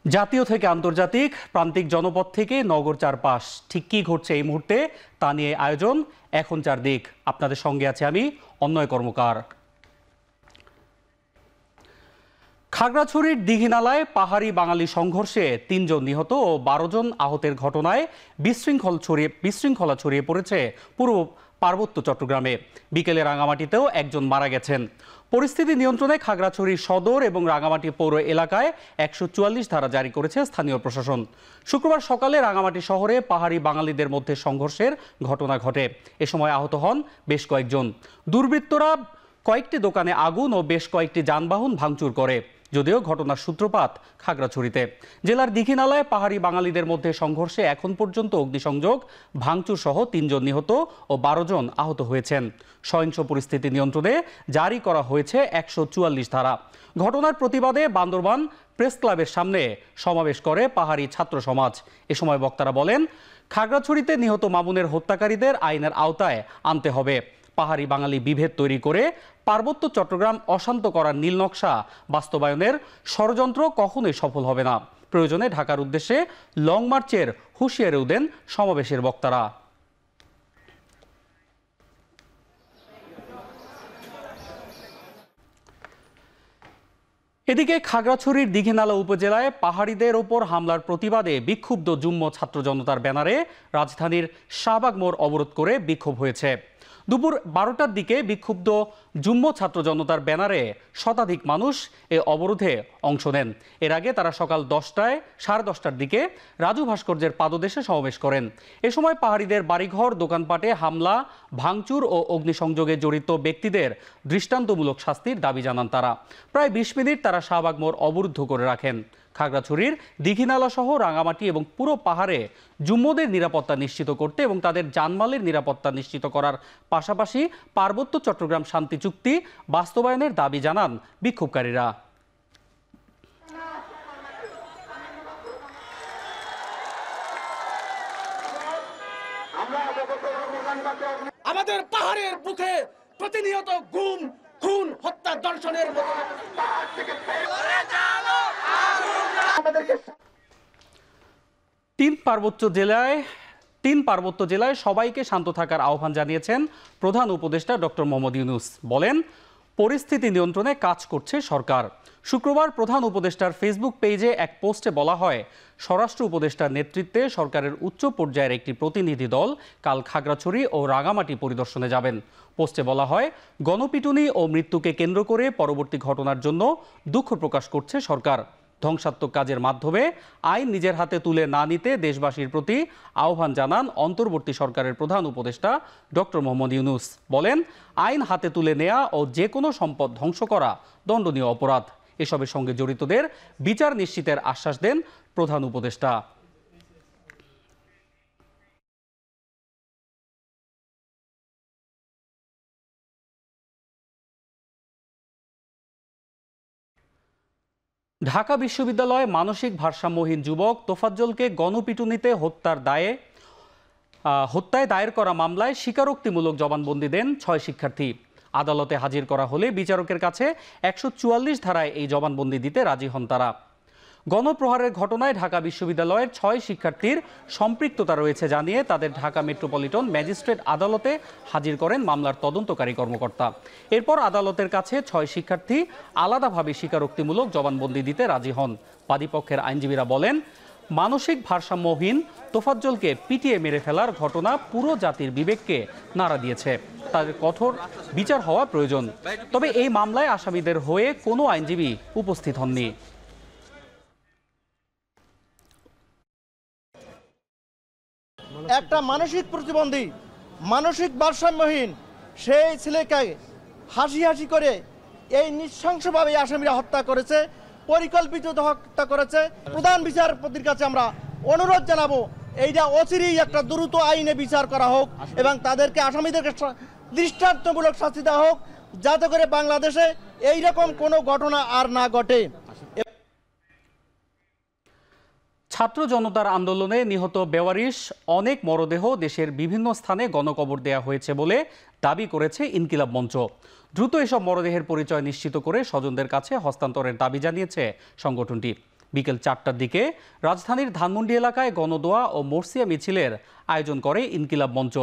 জাতীয় থেকে আন্তর্জাতিক, প্রান্তিক জনপদ থেকে নগর চারপাশ, ঠিক কী ঘটছে এই মুহূর্তে তা নিয়ে আয়োজন এখন চারদিক। আপনাদের সঙ্গে আছে আমি অন্নয় কর্মকার। খাগড়াছড়ির দীঘিনালায় পাহাড়ি বাঙালি সংঘর্ষে ৩ জন নিহত ও ১২ জন আহতের ঘটনায় বিশৃঙ্খলা ছড়িয়ে পড়েছে পুরো পার্বত্য চট্টগ্রামে। বিকেলে রাঙামাটিতেও একজন মারা গেছেন। পরিস্থিতি নিয়ন্ত্রণে খাগড়াছড়ি সদর এবং রাঙামাটি পৌর এলাকায় ১৪৪ ধারা জারি করেছে স্থানীয় প্রশাসন। শুক্রবার সকালে রাঙামাটি শহরে পাহাড়ি বাঙালিদের মধ্যে সংঘর্ষের ঘটনা ঘটে। এ সময় আহত হন বেশ কয়েকজন। দুর্বৃত্তরা কয়েকটি দোকানে আগুন ও বেশ কয়েকটি যানবাহন ভাঙচুর করে, যদিও ঘটনার সূত্রপাত খাগড়াছড়িতে। জেলার দীঘিনালায় পাহাড়ি বাঙালিদের মধ্যে সংঘর্ষে এখন পর্যন্ত অগ্নিসংযোগ, ভাঙচুর সহ ৩ জন নিহত ও ১২ জন আহত হয়েছেন। সহিংস পরিস্থিতি নিয়ন্ত্রণে জারি করা হয়েছে ১৪৪ ধারা। ঘটনার প্রতিবাদে বান্দরবান প্রেস ক্লাবের সামনে সমাবেশ করে পাহাড়ি ছাত্র সমাজ। এ সময় বক্তারা বলেন, খাগড়াছড়িতে নিহত মামুনের হত্যাকারীদের আইনের আওতায় আনতে হবে। পাহাড়ি বাঙালি বিভেদ তৈরি করে পার্বত্য চট্টগ্রাম অশান্ত করার নীলনকশা বাস্তবায়নের ষড়যন্ত্র কখনোই সফল হবে না। প্রয়োজনে ঢাকার উদ্দেশ্যে লং মার্চের হুঁশিয়ারিও দেন সমাবেশের বক্তারা। এদিকে খাগড়াছড়ির দীঘিনালা উপজেলায় পাহাড়িদের ওপর হামলার প্রতিবাদে বিক্ষুব্ধ যুগ্ম ছাত্র জনতার ব্যানারে রাজধানীর শাহবাগ মোড় অবরোধ করে বিক্ষোভ হয়েছে। দুপুর ১২টার দিকে বিক্ষুব্ধ যুগ্ম ছাত্র জনতার ব্যানারে শতাধিক মানুষ এ অবরোধে অংশ নেন। এর আগে তারা সকাল ১০টায় ১০:৩০টার দিকে রাজু ভাস্কর্যের পাদদেশে সমাবেশ করেন। এ সময় পাহাড়িদের বাড়িঘর, দোকানপাটে হামলা, ভাঙচুর ও অগ্নিসংযোগে জড়িত ব্যক্তিদের দৃষ্টান্তমূলক শাস্তির দাবি জানান তারা। প্রায় ২০ মিনিট তারা শাহবাগ মোড় অবরুদ্ধ করে রাখেন। খাগড়াছড়ির দীঘিনালা সহ রাঙামাটি এবং পুরো পাহাড়ে জুম্মদের নিরাপত্তা নিশ্চিত করতে এবং তাদের জানমালের নিরাপত্তা নিশ্চিত করার পাশাপাশি পার্বত্য চট্টগ্রাম শান্তি চুক্তি বাস্তবায়নের দাবি জানান বিক্ষোভকারীরা। আমাদের পাহাড়ের বুকে প্রতিনিয়ত গুম, খুন, হত্যা, দর্শনের তিন পার্বত্য জেলায় সবাইকে শান্ত থাকার আহ্বান জানিয়েছেন প্রধান উপদেষ্টা ডক্টর মোহাম্মদ ইউনূস। বলেন, পরিস্থিতি নিয়ন্ত্রণে কাজ করছে সরকার। শুক্রবার প্রধান উপদেষ্টার ফেসবুক পেজে এক পোস্টে বলা হয়, স্বরাষ্ট্র উপদেষ্টার নেতৃত্বে সরকারের উচ্চ পর্যায়ের একটি প্রতিনিধি দল কাল খাগড়াছড়ি ও রাঙামাটি পরিদর্শনে যাবেন। পোস্টে বলা হয়, গণপিটুনি ও মৃত্যুকে কেন্দ্র করে পরবর্তী ঘটনার জন্য দুঃখ প্রকাশ করছে সরকার। ধ্বংসাত্মক কাজের মাধ্যমে আইন নিজের হাতে তুলে না নিতে দেশবাসীর প্রতি আহ্বান জানান অন্তর্বর্তী সরকারের প্রধান উপদেষ্টা ডক্টর মোহাম্মদ ইউনূস। বলেন, আইন হাতে তুলে নেওয়া ও যে কোনো সম্পদ ধ্বংস করা দণ্ডনীয় অপরাধ। এসবের সঙ্গে জড়িতদের বিচার নিশ্চিতের আশ্বাস দেন প্রধান উপদেষ্টা। ঢাকা বিশ্ববিদ্যালয়ে মানসিক ভারসাম্যহীন যুবক তোফাজ্জলকে গণপিটুনিতে হত্যায় দায়ের করা মামলায় স্বীকারোক্তিমূলক জবানবন্দি দেন ৬ শিক্ষার্থী। আদালতে হাজির করা হলে বিচারকের কাছে ১৪৪ ধারায় এই জবানবন্দি দিতে রাজি হন তারা। গণপ্রহারের ঘটনায় ঢাকা বিশ্ববিদ্যালয়ের ৬ শিক্ষার্থীর সম্পৃক্ততা রয়েছে জানিয়ে তাদের ঢাকা মেট্রোপলিটন ম্যাজিস্ট্রেট আদালতে হাজির করেন মামলার তদন্তকারী কর্মকর্তা। এরপর আদালতের কাছে ৬ শিক্ষার্থী আলাদাভাবে স্বীকারোক্তিমূলক জবানবন্দি দিতে রাজি হন। বাদীপক্ষের আইনজীবীরা বলেন, মানসিক ভারসাম্যহীন তোফাজ্জলকে পিটিয়ে মেরে ফেলার ঘটনা পুরো জাতির বিবেককে নাড়া দিয়েছে। তাদের কঠোর বিচার হওয়া প্রয়োজন। তবে এই মামলায় আসামিদের হয়ে কোনো আইনজীবী উপস্থিত হননি। একটা মানসিক প্রতিবন্ধী, মানসিক ভারসাম্যহীন সেই ছেলেকে হাসি হাসি করে এই নৃশংসভাবে আসামিরা হত্যা করেছে, পরিকল্পিত হত্যা করেছে। প্রধান বিচারপতির কাছে আমরা অনুরোধ জানাবো, এইটা অচিরেই একটা দ্রুত আইনে বিচার করা হোক এবং তাদেরকে আসামিদেরকে দৃষ্টান্তমূলক শাস্তি দেওয়া হোক, যাতে করে বাংলাদেশে এইরকম কোনো ঘটনা আর না ঘটে। ছাত্র জনতার আন্দোলনে নিহত বেওয়ারিশ অনেক মরদেহ দেশের বিভিন্ন স্থানে গণকবর দেয়া হয়েছে বলে দাবি করেছে ইনকিলাব মঞ্চ। দ্রুত এসব মরদেহের পরিচয় নিশ্চিত করে স্বজনদের কাছে হস্তান্তরের দাবি জানিয়েছে সংগঠনটি। বিকেল 4টার দিকে রাজধানীর ধানমন্ডি এলাকায় গণদোয়া ও মর্সিয়া মিছিলের আয়োজন করে ইনকিলাব মঞ্চ।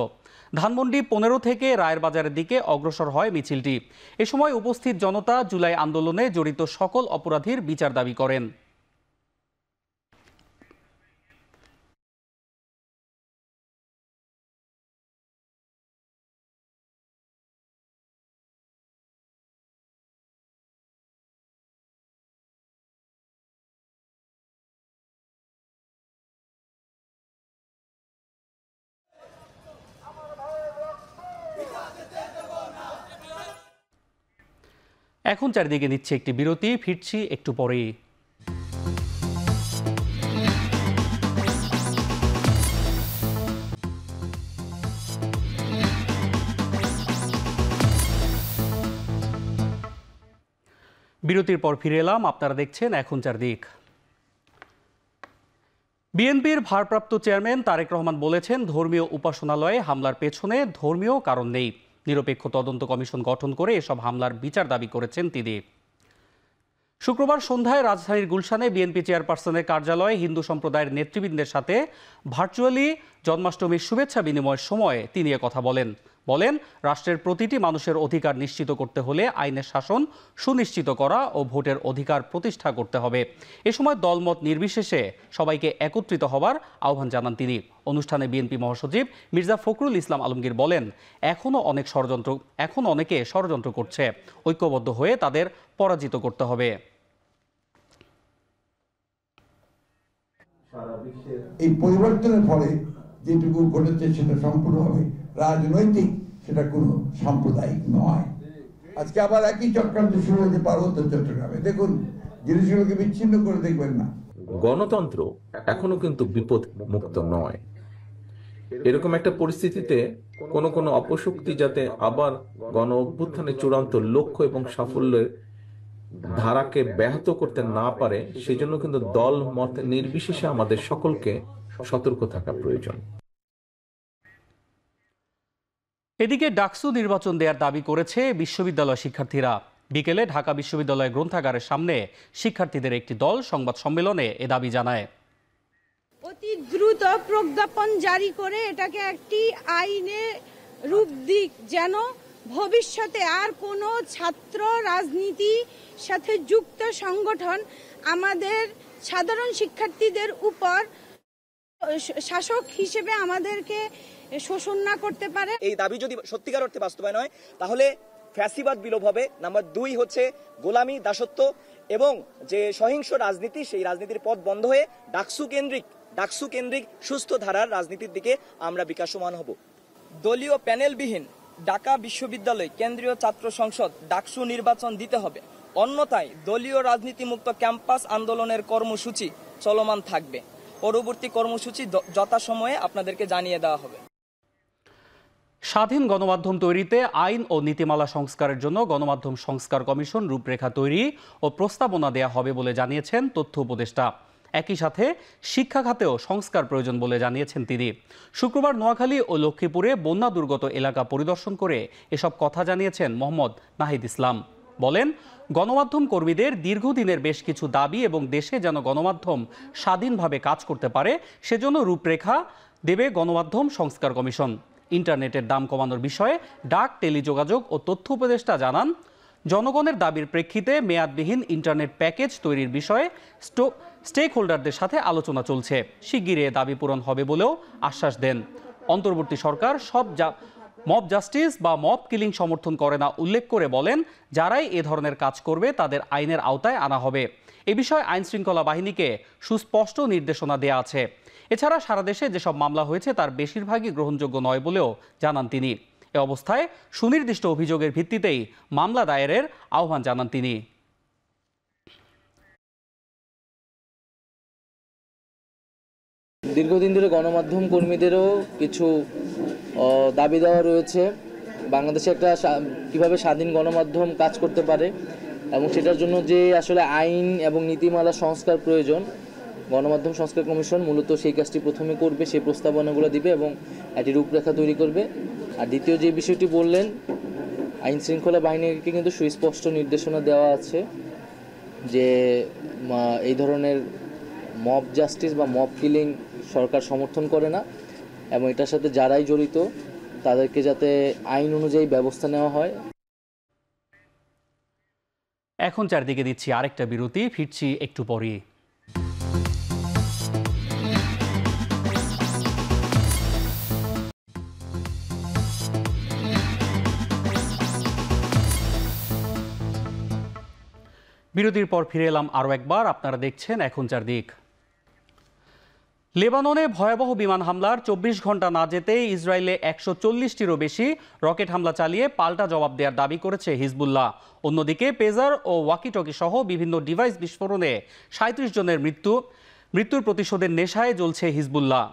ধানমন্ডি 15 থেকে রায়ের বাজারের দিকে অগ্রসর হয় মিছিলটি। এ সময় উপস্থিত জনতা জুলাই আন্দোলনে জড়িত সকল অপরাধীর বিচার দাবি করেন। এখন চারিদিকে নিচ্ছে একটি বিরতি, ফিরছি একটু পরেই। বিরতির পর ফিরে এলাম, আপনারা দেখছেন এখন চারদিক। বিএনপির ভারপ্রাপ্ত চেয়ারম্যান তারেক রহমান বলেছেন, ধর্মীয় উপাসনালয়ে হামলার পেছনে ধর্মীয় কারণ নেই। নিরপেক্ষ তদন্ত কমিশন গঠন করে এসব হামলার বিচার দাবি করেছেন তিনি। শুক্রবার সন্ধ্যায় রাজধানীর গুলশানে বিএনপি চেয়ারপারসনের কার্যালয়ে হিন্দু সম্প্রদায়ের নেতৃবৃন্দের সাথে ভার্চুয়ালি জন্মাষ্টমীর শুভেচ্ছা বিনিময়ের সময় তিনি কথা বলেন। রাষ্ট্রের প্রতিটি মানুষের অধিকার নিশ্চিত করতে হলে আইনের শাসন সুনিশ্চিত করা ও ভোটের অধিকার প্রতিষ্ঠা করতে হবে। এ সময় দলমত নির্বিশেষে সবাইকে একত্রিত হবার আহ্বান জানান তিনি। অনুষ্ঠানে বিএনপি মহাসচিব মির্জা ফখরুল ইসলাম আলমগীর বলেন, এখনো অনেকে ষড়যন্ত্র করছে, ঐক্যবদ্ধ হয়ে তাদের পরাজিত করতে হবে। এই পরিবর্তনের ফলে যেটুকু ঘটেছে সেটা সম্পূর্ণভাবে রাজনৈতিক, সেটা কোনো সাম্প্রদায়িক নয়। আজকে আবার একই চক্রান্ত শুরু হয়েছে পার্বত্য চট্টগ্রামে। দেখুন, জিনিসগুলোকে বিচ্ছিন্ন করে দেখবেন না। গণতন্ত্র এখনো কিন্তু বিপদ মুক্ত নয়। এরকম একটা পরিস্থিতিতে কোনো অপশক্তি যাতে আবার গণ অভ্যুত্থানের চূড়ান্ত লক্ষ্য এবং সাফল্যের ধারাকে ব্যাহত করতে না পারে, সেজন্য কিন্তু দল মত নির্বিশেষে আমাদের সকলকে সতর্ক থাকা প্রয়োজন। এদিকে ডাকসু নির্বাচন দেওয়ার দাবি করেছে বিশ্ববিদ্যালয় শিক্ষার্থীরা। বিকেলে ঢাকা বিশ্ববিদ্যালয় গ্রন্থাগারের সামনে শিক্ষার্থীদের একটি দল সংবাদ সম্মেলনে এ দাবি জানায়। অতি দ্রুত প্রজ্ঞাপন জারি করে এটাকে একটি আইনে রূপ দিক, যেন ভবিষ্যতে আর কোনো ছাত্র রাজনীতি সাথে যুক্ত সংগঠন আমাদের সাধারণ শিক্ষার্থীদের উপর শাসক হিসেবে আমাদেরকে শোষণ না করতে পারে। এই দাবি যদি সত্যিকার অর্থে বাস্তবায়ন হয়, তাহলে ফ্যাসিবাদ বিলোপ হবে। নাম্বার 2 হচ্ছে গোলামি, দাসত্ব এবং যে সহিংস রাজনীতি, সেই রাজনীতির পথ বন্ধ হয়ে ডাকসু কেন্দ্রিক সুস্থ ধারার রাজনীতির দিকে আমরা বিকাশমান হব। দলীয় প্যানেলবিহীন ঢাকা বিশ্ববিদ্যালয় কেন্দ্রীয় ছাত্র সংসদ ডাকসু নির্বাচন দিতে হবে, অন্যথায় দলীয় রাজনীতিমুক্ত ক্যাম্পাস আন্দোলনের কর্মসূচি চলমান থাকবে। পরবর্তী কর্মসূচি যথাসময়ে আপনাদেরকে জানিয়ে দেওয়া হবে। স্বাধীন গণমাধ্যম তৈরিতে আইন ও নীতিমালা সংস্কারের জন্য গণমাধ্যম সংস্কার কমিশন রূপরেখা তৈরি ও প্রস্তাবনা দেয়া হবে বলে জানিয়েছেন তথ্য উপদেষ্টা। একই সাথে শিক্ষা খাতেও সংস্কার প্রয়োজন বলে জানিয়েছেন তিনি। শুক্রবার নোয়াখালী ও লক্ষ্মীপুরে বন্যা দুর্গত এলাকা পরিদর্শন করে এসব কথা জানিয়েছেন মোহাম্মদ নাহিদ ইসলাম। বলেন, গণমাধ্যম কর্মীদের দীর্ঘদিনের বেশ কিছু দাবি এবং দেশে যেন গণমাধ্যম স্বাধীনভাবে কাজ করতে পারে, সেজন্য রূপরেখা দেবে গণমাধ্যম সংস্কার কমিশন। ইন্টারনেটের দাম কমানোর বিষয়ে ডাক, টেলিযোগাযোগ ও তথ্য উপদেষ্টা জানান, জনগণের দাবির প্রেক্ষিতে মেয়াদবিহীন ইন্টারনেট প্যাকেজ তৈরির বিষয়ে স্টেক হোল্ডারদের সাথে আলোচনা চলছে। শিগগিরই দাবি পূরণ হবে বলেও আশ্বাস দেন। অন্তর্বর্তী সরকার মব জাস্টিস বা মব কিলিং সমর্থন করে না উল্লেখ করে বলেন, যারাই এ ধরনের কাজ করবে তাদের আইনের আওতায় আনা হবে। এ বিষয়ে আইন শৃঙ্খলা বাহিনীকে সুস্পষ্ট নির্দেশনা দেয়া আছে। এছাড়া সারা দেশে যেসব মামলা হয়েছে তার বেশিরভাগই গ্রহণযোগ্য নয় বলেও জানান তিনি। এ অবস্থায় সুনির্দিষ্ট অভিযোগের ভিত্তিতেই মামলা দায়েরের আহ্বান জানান তিনি। দীর্ঘদিন ধরে গণমাধ্যম কর্মীদেরও কিছু দাবি দেওয়া রয়েছে, বাংলাদেশে একটা কিভাবে স্বাধীন গণমাধ্যম কাজ করতে পারে এবং সেটার জন্য যে আসলে আইন এবং নীতিমালা সংস্কার প্রয়োজন। গণমাধ্যম সংস্কার কমিশন মূলত সেই কাজটি প্রথমে করবে, সেই প্রস্তাবনাগুলো দিবে এবং একটি রূপরেখা তৈরি করবে। আর দ্বিতীয় যে বিষয়টি বললেন, আইন শৃঙ্খলা বাহিনীকে কিন্তু সুস্পষ্ট নির্দেশনা দেওয়া আছে যে এই ধরনের মব জাস্টিস বা মব কিলিং সরকার সমর্থন করে না, এবং এটার সাথে যারাই জড়িত তাদেরকে যাতে আইন অনুযায়ী ব্যবস্থা নেওয়া হয়। এখন চারদিকে দিচ্ছি আরেকটা বিরতি, ফিরছি একটু পরে। বিরতির পর ফিরে এলাম আরও একবার। আপনারা দেখছেন এখন চারদিক। লেবাননে ভয়াবহ বিমান হামলার 24 ঘন্টা না যেতেই ইসরায়েলে 140টিরও বেশি রকেট হামলা চালিয়ে পাল্টা জবাব দেওয়ার দাবি করেছে হিজবুল্লাহ। অন্যদিকে পেজার ও ওয়াকিটকি সহ বিভিন্ন ডিভাইস বিস্ফোরণে 37 জনের মৃত্যুর প্রতিশোধের নেশায় জ্বলছে হিজবুল্লাহ।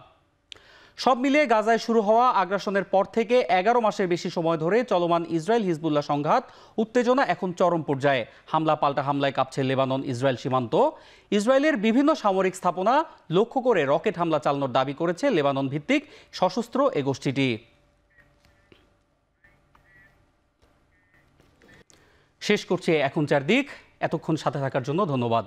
সব মিলিয়ে গাজায় শুরু হওয়া আগ্রাসনের পর থেকে 11 মাসের বেশি সময় ধরে চলমান ইসরায়েল হিজবুল্লাহ সংঘাত উত্তেজনা এখন চরম পর্যায়ে। হামলা পাল্টা হামলায় কাঁপছে লেবানন ইসরায়েল সীমান্ত। ইসরায়েলের বিভিন্ন সামরিক স্থাপনা লক্ষ্য করে রকেট হামলা চালানোর দাবি করেছে লেবানন ভিত্তিক সশস্ত্র এ গোষ্ঠীটি। শেষ করছে এখন চারদিক। এতক্ষণ সাথে থাকার জন্য ধন্যবাদ।